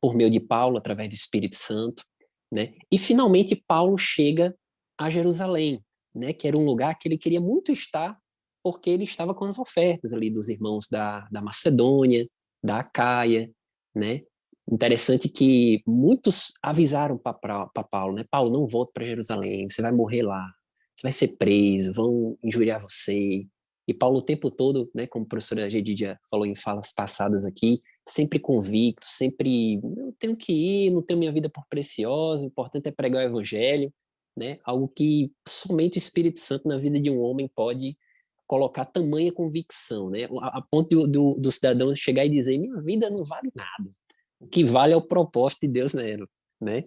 por meio de Paulo, através do Espírito Santo, né? E finalmente Paulo chega a Jerusalém, né? Que era um lugar que ele queria muito estar, porque ele estava com as ofertas ali dos irmãos da Macedônia, da Acaia, né? Interessante que muitos avisaram para Paulo, né? Paulo, não volte para Jerusalém, você vai morrer lá, você vai ser preso, vão injuriar você. E Paulo o tempo todo, né? Como a professora Gedidia falou em falas passadas aqui, sempre convicto, sempre, eu tenho que ir, não tenho minha vida por preciosa, o importante é pregar o evangelho, né? Algo que somente o Espírito Santo na vida de um homem pode colocar tamanha convicção, né? A ponto do cidadão chegar e dizer, minha vida não vale nada, o que vale é o propósito de Deus nela, né?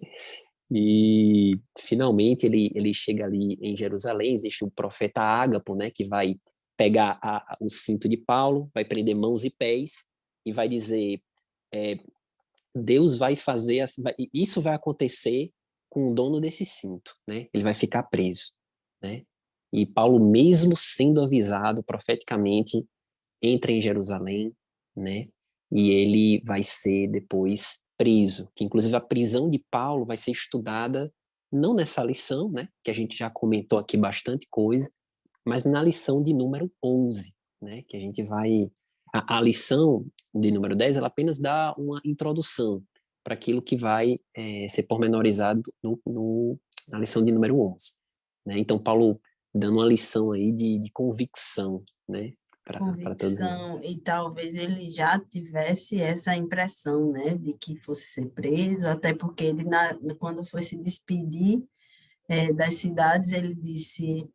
E finalmente ele chega ali em Jerusalém, existe o profeta Ágapo, né, que vai pegar o cinto de Paulo, vai prender mãos e pés e vai dizer, Deus vai fazer, isso vai acontecer com o dono desse cinto, né? Ele vai ficar preso, né? E Paulo, mesmo sendo avisado profeticamente, entra em Jerusalém, né? E ele vai ser depois preso, que inclusive a prisão de Paulo vai ser estudada não nessa lição, né? Que a gente já comentou aqui bastante coisa, mas na lição de número 11, né? Que a gente vai a lição de número 10, ela apenas dá uma introdução para aquilo que vai ser pormenorizado na lição de número 11. Né? Então, Paulo dando uma lição aí de convicção, né? Para todos Convicção, nós. e talvez ele já tivesse essa impressão, né, de que fosse ser preso, até porque ele, quando foi se despedir das cidades, ele disse,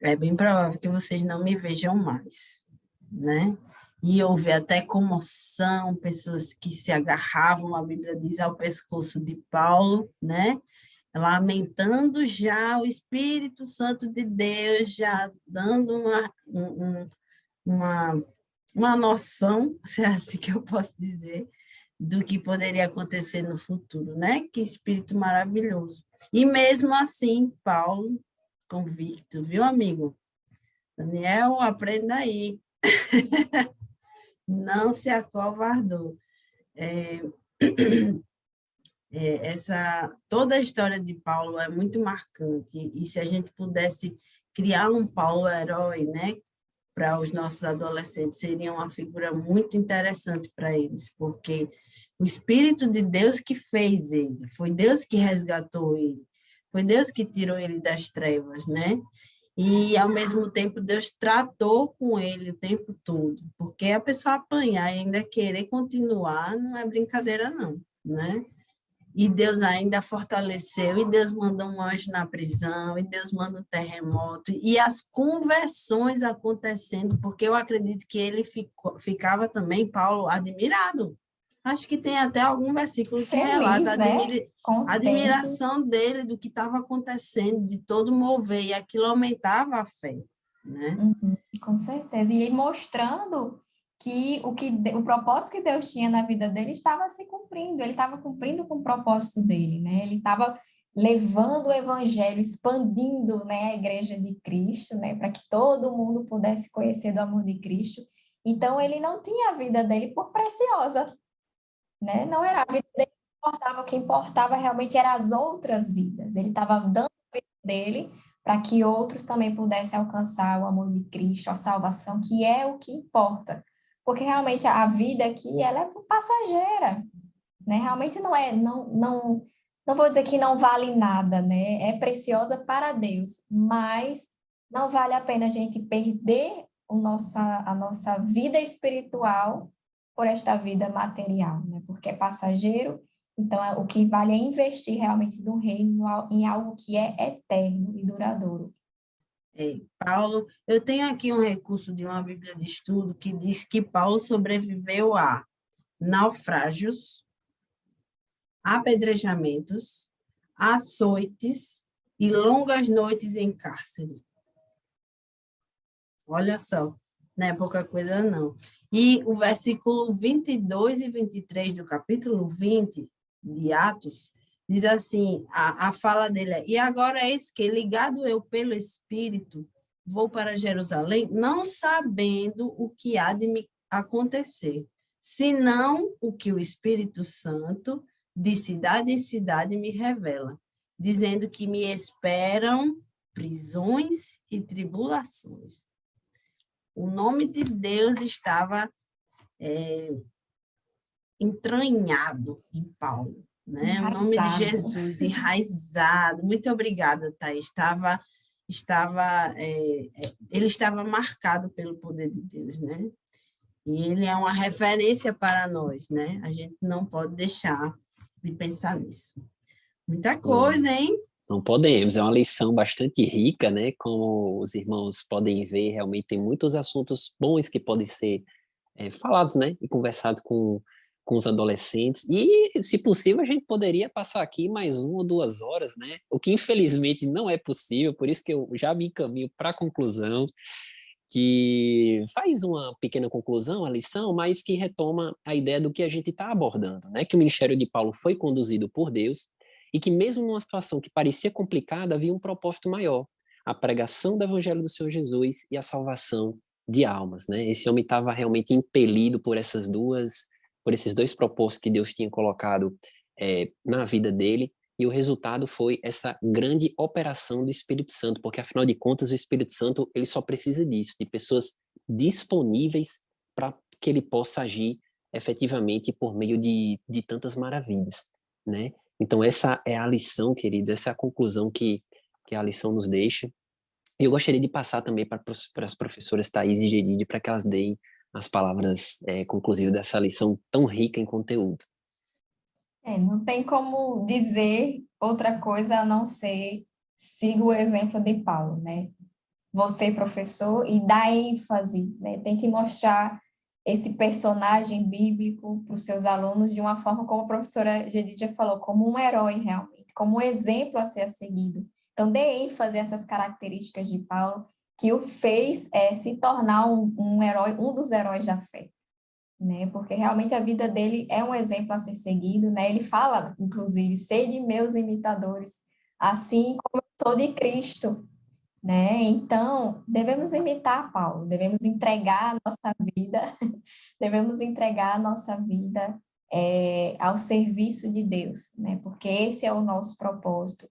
é bem provável que vocês não me vejam mais, né? E houve até comoção, pessoas que se agarravam, a Bíblia diz, ao pescoço de Paulo, né? Lamentando já o Espírito Santo de Deus, já dando uma, uma noção, se é assim que eu posso dizer, do que poderia acontecer no futuro, né? Que espírito maravilhoso. E mesmo assim, Paulo, convicto, viu, amigo? Daniel, aprenda aí. Não se acovardou. Toda a história de Paulo é muito marcante, e se a gente pudesse criar um Paulo herói, né, para os nossos adolescentes, seria uma figura muito interessante para eles, porque o Espírito de Deus que fez ele, foi Deus que resgatou ele, foi Deus que tirou ele das trevas, né? E, ao mesmo tempo, Deus tratou com ele o tempo todo, porque a pessoa apanhar e ainda querer continuar não é brincadeira, não, né? E Deus ainda fortaleceu, e Deus mandou um anjo na prisão, e Deus manda um terremoto, e as conversões acontecendo, porque eu acredito que ele ficava também, Paulo, admirado. Acho que tem até algum versículo que relata a admiração dele do que estava acontecendo, de todo mover, e aquilo aumentava a fé. né? Com certeza. E mostrando que o propósito que Deus tinha na vida dele estava se cumprindo, ele estava cumprindo com o propósito dele, né? Ele estava levando o evangelho, expandindo, né, a igreja de Cristo, né, para que todo mundo pudesse conhecer do amor de Cristo. Então, ele não tinha a vida dele por preciosa, né? Não era a vida dele que importava, o que importava realmente eram as outras vidas. Ele estava dando a vida dele para que outros também pudessem alcançar o amor de Cristo, a salvação, que é o que importa. Porque realmente a vida aqui, ela é passageira, né? Realmente não vou dizer que não vale nada, né? É preciosa para Deus, mas não vale a pena a gente perder a nossa vida espiritual por esta vida material, né? Porque é passageiro, então o que vale é investir realmente no reino em algo que é eterno e duradouro. Paulo, eu tenho aqui um recurso de uma Bíblia de estudo que diz que Paulo sobreviveu a naufrágios, apedrejamentos, açoites e longas noites em cárcere. Olha só, não é pouca coisa não. E o versículo 22 e 23 do capítulo 20 de Atos, diz assim, a fala dele é: e agora eis que, ligado eu pelo Espírito, vou para Jerusalém, não sabendo o que há de me acontecer, senão o que o Espírito Santo, de cidade em cidade, me revela, dizendo que me esperam prisões e tribulações. O nome de Deus estava entranhado em Paulo, né? Enraizado. O nome de Jesus, enraizado. Muito obrigada, Thaís. Ele estava marcado pelo poder de Deus, né? E ele é uma referência para nós, né? A gente não pode deixar de pensar nisso. Muita coisa, hein? Não podemos, é uma lição bastante rica, né? Como os irmãos podem ver, realmente tem muitos assuntos bons que podem ser falados, né? E conversados com os adolescentes. E, se possível, a gente poderia passar aqui mais 1 ou 2 horas, né? O que, infelizmente, não é possível, por isso que eu já me encaminho para a conclusão, que faz uma pequena conclusão, a lição, mas que retoma a ideia do que a gente está abordando, né? Que o ministério de Paulo foi conduzido por Deus e que mesmo numa situação que parecia complicada, havia um propósito maior, a pregação do evangelho do Senhor Jesus e a salvação de almas, né? Esse homem estava realmente impelido por por esses dois propósitos que Deus tinha colocado na vida dele, e o resultado foi essa grande operação do Espírito Santo, porque afinal de contas o Espírito Santo ele só precisa disso, de pessoas disponíveis para que ele possa agir efetivamente por meio de tantas maravilhas, né? Então essa é a lição, queridos, essa é a conclusão que a lição nos deixa. E eu gostaria de passar também para as professoras Thaís e Geride, para que elas deem as palavras conclusivas dessa lição tão rica em conteúdo. Não tem como dizer outra coisa a não ser siga o exemplo de Paulo, né? Você, professor, e dá ênfase, né? Tente mostrar esse personagem bíblico para os seus alunos de uma forma, como a professora Gedidia falou, como um herói realmente, como um exemplo a ser seguido. Então, dê ênfase a essas características de Paulo, que o fez se tornar um herói, um dos heróis da fé, né? Porque realmente a vida dele é um exemplo a ser seguido, né? Ele fala, inclusive, sede meus imitadores, assim como eu sou de Cristo, né? Então, devemos imitar Paulo, devemos entregar a nossa vida, devemos entregar a nossa vida ao serviço de Deus, né? Porque esse é o nosso propósito.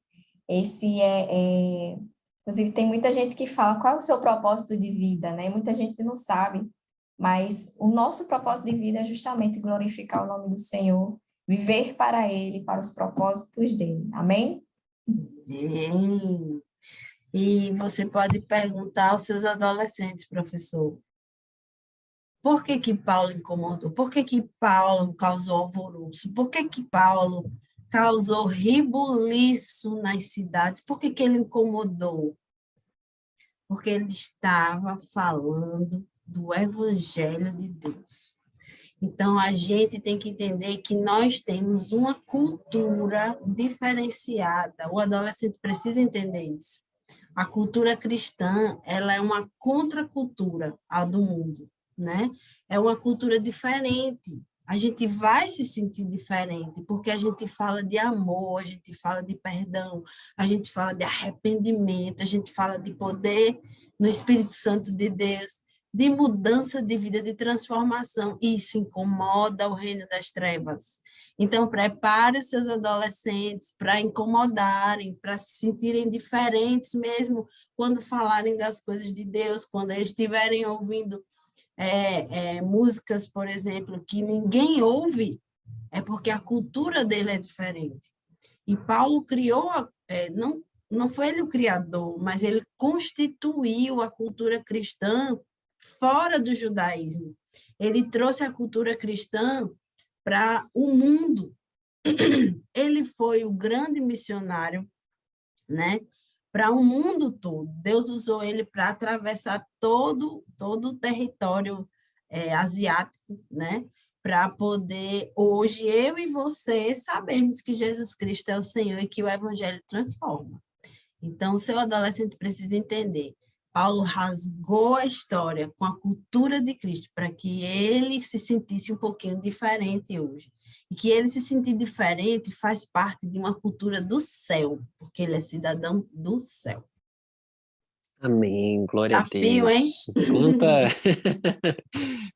Inclusive, tem muita gente que fala qual é o seu propósito de vida, né? Muita gente não sabe, mas o nosso propósito de vida é justamente glorificar o nome do Senhor, viver para Ele, para os propósitos dele. Amém? E você pode perguntar aos seus adolescentes, professor, por que que Paulo incomodou? Por que que Paulo causou alvoroço? Por que que Paulo causou rebuliço nas cidades? Por que que ele incomodou? Porque ele estava falando do Evangelho de Deus. Então, a gente tem que entender que nós temos uma cultura diferenciada. O adolescente precisa entender isso. A cultura cristã, ela é uma contracultura à do mundo, né? É uma cultura diferente. A gente vai se sentir diferente, porque a gente fala de amor, a gente fala de perdão, a gente fala de arrependimento, a gente fala de poder no Espírito Santo de Deus, de mudança de vida, de transformação. Isso incomoda o reino das trevas. Então, prepare os seus adolescentes para incomodarem, para se sentirem diferentes mesmo quando falarem das coisas de Deus, quando eles estiverem ouvindo músicas, por exemplo, que ninguém ouve, é porque a cultura dele é diferente. E Paulo criou, não foi ele o criador, mas ele constituiu a cultura cristã fora do judaísmo. Ele trouxe a cultura cristã para o mundo. Ele foi o grande missionário, né? Para o mundo todo. Deus usou ele para atravessar todo o território asiático, né? Para poder, hoje, eu e você sabermos que Jesus Cristo é o Senhor e que o Evangelho transforma. Então, o seu adolescente precisa entender. Paulo rasgou a história com a cultura de Cristo para que ele se sentisse um pouquinho diferente hoje. E que ele se sentir diferente faz parte de uma cultura do céu, porque ele é cidadão do céu. Amém, glória a Desafio, hein?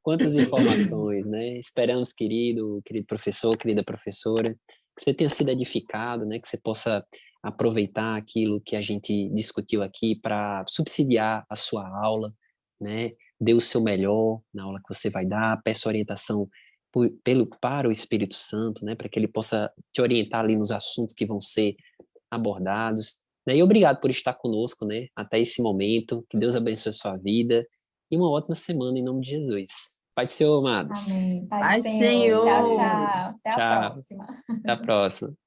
Quantas informações, né? Esperamos, querido professor, querida professora, que você tenha sido edificado, né? Que você possa aproveitar aquilo que a gente discutiu aqui para subsidiar a sua aula, né? Dê o seu melhor na aula que você vai dar, peça orientação para o Espírito Santo, né? Para que ele possa te orientar ali nos assuntos que vão ser abordados, né? E obrigado por estar conosco, né? Até esse momento, que Deus abençoe a sua vida e uma ótima semana em nome de Jesus. Pai do Senhor, amados. Amém. Pai do Pai Senhor. Tchau, Senhor. tchau. Até a Tchau. próxima. Até a próxima.